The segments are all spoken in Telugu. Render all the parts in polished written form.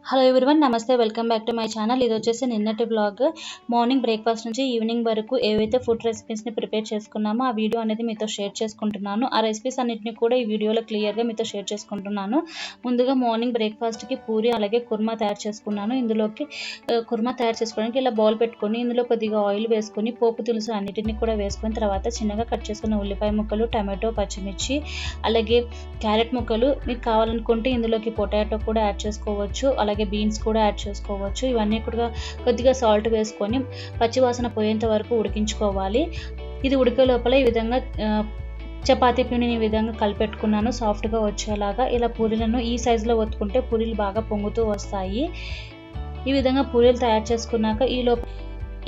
హలో ఎవ్రీవన్, నమస్తే. Welcome back to my channel. ఇది వచ్చేసి నిన్నటి బ్లాగ్. మార్నింగ్ బ్రేక్ఫాస్ట్ నుంచి ఈవినింగ్ వరకు ఏవైతే ఫుడ్ రెసిపీస్ని ప్రిపేర్ చేసుకున్నామో ఆ వీడియో అనేది మీతో షేర్ చేసుకుంటున్నాను. ఆ రెసిపీస్ అన్నింటినీ కూడా ఈ వీడియోలో క్లియర్గా మీతో షేర్ చేసుకుంటున్నాను. ముందుగా మార్నింగ్ బ్రేక్ఫాస్ట్కి పూరి అలాగే కుర్మా తయారు చేసుకున్నాను. ఇందులోకి కుర్మా తయారు చేసుకోవడానికి ఇలా బౌల్ పెట్టుకొని ఇందులో కొద్దిగా ఆయిల్ వేసుకొని పోపు తులుసు అన్నిటిని కూడా వేసుకొని తర్వాత చిన్నగా కట్ చేసుకున్న ఉల్లిపాయ ముక్కలు, టమాటో, పచ్చిమిర్చి అలాగే క్యారెట్ ముక్కలు, మీకు కావాలనుకుంటే ఇందులోకి పొటాటో కూడా యాడ్ చేసుకోవచ్చు, అలాగే బీన్స్ కూడా యాడ్ చేసుకోవచ్చు. ఇవన్నీ కూడా కొద్దిగా సాల్ట్ వేసుకొని పచ్చివాసన పోయేంత వరకు ఉడికించుకోవాలి. ఇది ఉడికే లోపల ఈ విధంగా చపాతీ పిండిని ఈ విధంగా కలిపెట్టుకున్నాను సాఫ్ట్గా వచ్చేలాగా. ఇలా పూరీలను ఈ సైజులో ఒత్తుకుంటే పూరీలు బాగా పొంగుతూ వస్తాయి. ఈ విధంగా పూరీలు తయారు చేసుకున్నాక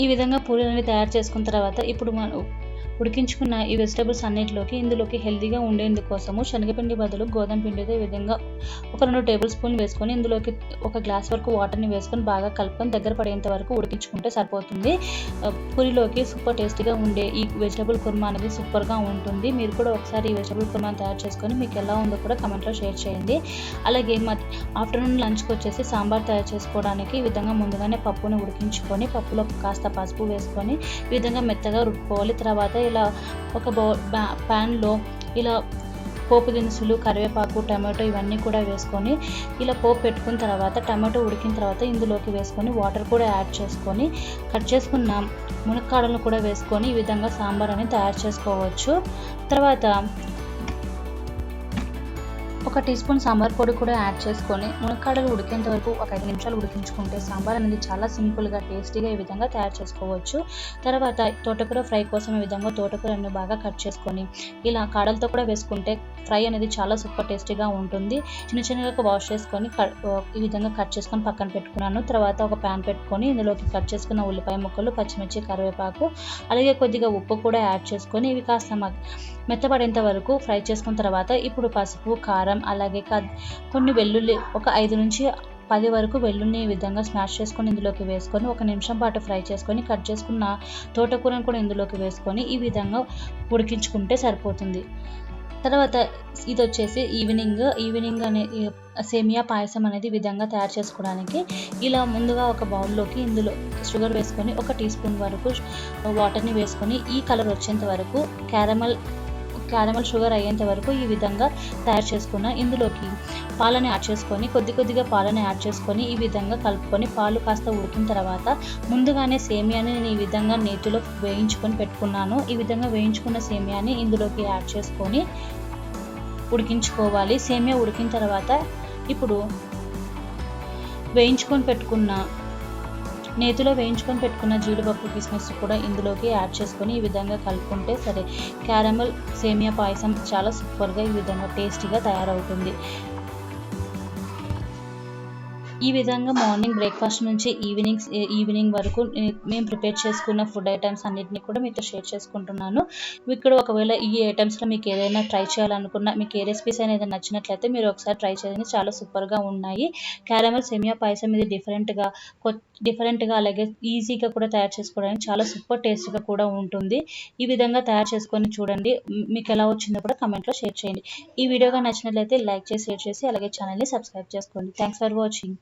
ఈ విధంగా పూరీలని తయారు చేసుకున్న తర్వాత ఇప్పుడు మనం ఉడికించుకున్న ఈ వెజిటబుల్స్ అన్నిటిలోకి ఇందులోకి హెల్తీగా ఉండేందుకోసము శనగపిండి బదులు గోధుమ పిండితో ఈ విధంగా ఒక 2 టేబుల్ స్పూన్లు వేసుకొని ఇందులోకి ఒక గ్లాస్ వరకు వాటర్ని వేసుకొని బాగా కలుపుకొని దగ్గర పడేంత వరకు ఉడికించుకుంటే సరిపోతుంది. పూరిలోకి సూపర్ టేస్టీగా ఉండే ఈ వెజిటబుల్ కుర్మా అనేది సూపర్గా ఉంటుంది. మీరు కూడా ఒకసారి ఈ వెజిటబుల్ కుర్మాని తయారు చేసుకొని మీకు ఎలా ఉందో కూడా కమెంట్లో షేర్ చేయండి. అలాగే ఆఫ్టర్నూన్ లంచ్కి వచ్చేసి సాంబార్ తయారు చేసుకోవడానికి ఈ విధంగా ముందుగానే పప్పును ఉడికించుకొని పప్పులో కాస్త పసుపు వేసుకొని ఈ విధంగా మెత్తగా రుబ్బుకోవాలి. తర్వాత ఇలా ఒక ప్యాన్లో ఇలా పోపు దినుసులు, కరివేపాకు, టమాటో ఇవన్నీ కూడా వేసుకొని ఇలా పోపు పెట్టుకున్న తర్వాత టమాటో ఉడికిన తర్వాత ఇందులోకి వేసుకొని వాటర్ కూడా యాడ్ చేసుకొని కట్ చేసుకున్న మునక్కాడలను కూడా వేసుకొని ఈ విధంగా సాంబార్ అనేది తయారు చేసుకోవచ్చు. తర్వాత ఒక టీ స్పూన్ సాంబార్ పొడి కూడా యాడ్ చేసుకొని మునక్కాడలు ఉడికేంత వరకు ఒక 5 నిమిషాలు ఉడికించుకుంటే సాంబార్ అనేది చాలా సింపుల్గా టేస్టీగా ఈ విధంగా తయారు చేసుకోవచ్చు. తర్వాత తోటకూర ఫ్రై కోసం ఈ విధంగా తోటకూరను బాగా కట్ చేసుకొని ఇలా కాడలతో కూడా వేసుకుంటే ఫ్రై అనేది చాలా సూపర్ టేస్టీగా ఉంటుంది. చిన్న చిన్నగా వాష్ చేసుకొని ఈ విధంగా కట్ చేసుకొని పక్కన పెట్టుకున్నాను. తర్వాత ఒక ప్యాన్ పెట్టుకొని ఇందులోకి కట్ చేసుకున్న ఉల్లిపాయ ముక్కలు, పచ్చిమిర్చి, కరివేపాకు అలాగే కొద్దిగా ఉప్పు కూడా యాడ్ చేసుకొని ఇవి కాస్త మెత్తబడేంత వరకు ఫ్రై చేసుకున్న తర్వాత ఇప్పుడు పసుపు, కారం అలాగే కొన్ని వెల్లుల్లి ఒక 5 నుంచి 10 వరకు వెల్లుల్ని ఈ విధంగా స్మాష్ చేసుకొని ఇందులోకి వేసుకొని 1 నిమిషం పాటు ఫ్రై చేసుకొని కట్ చేసుకున్న తోటకూరను కూడా ఇందులోకి వేసుకొని ఈ విధంగా ఉడికించుకుంటే సరిపోతుంది. తర్వాత ఇది వచ్చేసి ఈవినింగ్ అనే సేమియా పాయసం అనేది విధంగా తయారు చేసుకోవడానికి ఇలా ముందుగా ఒక బౌల్లోకి ఇందులో షుగర్ వేసుకొని 1 టీ స్పూన్ వరకు వాటర్ని వేసుకొని ఈ కలర్ వచ్చేంత వరకు క్యారమల్ షుగర్ అయ్యేంత వరకు ఈ విధంగా తయారు చేసుకున్న ఇందులోకి పాలని యాడ్ చేసుకొని కొద్దిగా పాలని యాడ్ చేసుకొని ఈ విధంగా కలుపుకొని పాలు కాస్త ఉడికిన తర్వాత ముందుగానే సేమియాని నేను ఈ విధంగా నేతిలో వేయించుకొని పెట్టుకున్నాను. ఈ విధంగా వేయించుకున్న సేమియాని ఇందులోకి యాడ్ చేసుకొని ఉడికించుకోవాలి. సేమియా ఉడికిన తర్వాత ఇప్పుడు నేతిలో వేయించుకొని పెట్టుకున్న జీడిపప్పు, కిస్మిస్ కూడా ఇందులోకి యాడ్ చేసుకొని ఈ విధంగా కలుపుకుంటే సరే క్యారమల్ సేమియా పాయసం చాలా సూపర్గా ఈ విధంగా టేస్టీగా తయారవుతుంది. ఈ విధంగా మార్నింగ్ బ్రేక్ఫాస్ట్ నుంచి ఈవినింగ్ వరకు మేము ప్రిపేర్ చేసుకున్న ఫుడ్ ఐటమ్స్ అన్నింటినీ కూడా మీతో షేర్ చేసుకుంటున్నాను. ఇక్కడ ఒకవేళ ఈ ఐటమ్స్లో మీకు ఏదైనా ట్రై చేయాలనుకున్నా, మీకు ఏ రెసిపీస్ అనేది నచ్చినట్లయితే మీరు ఒకసారి ట్రై చేయండి. చాలా సూపర్గా ఉన్నాయి. క్యారమల్ సేమియా పాయసం ఇది డిఫరెంట్గా అలాగే ఈజీగా కూడా తయారు చేసుకోవడానికి చాలా సూపర్ టేస్ట్గా కూడా ఉంటుంది. ఈ విధంగా తయారు చేసుకొని చూడండి. మీకు ఎలా వచ్చిందో కూడా కమెంట్లో షేర్ చేయండి. ఈ వీడియోగా నచ్చినట్లయితే లైక్ చేసి, షేర్ చేసి అలాగే ఛానల్ని సబ్స్క్రైబ్ చేసుకోండి. Thanks for watching.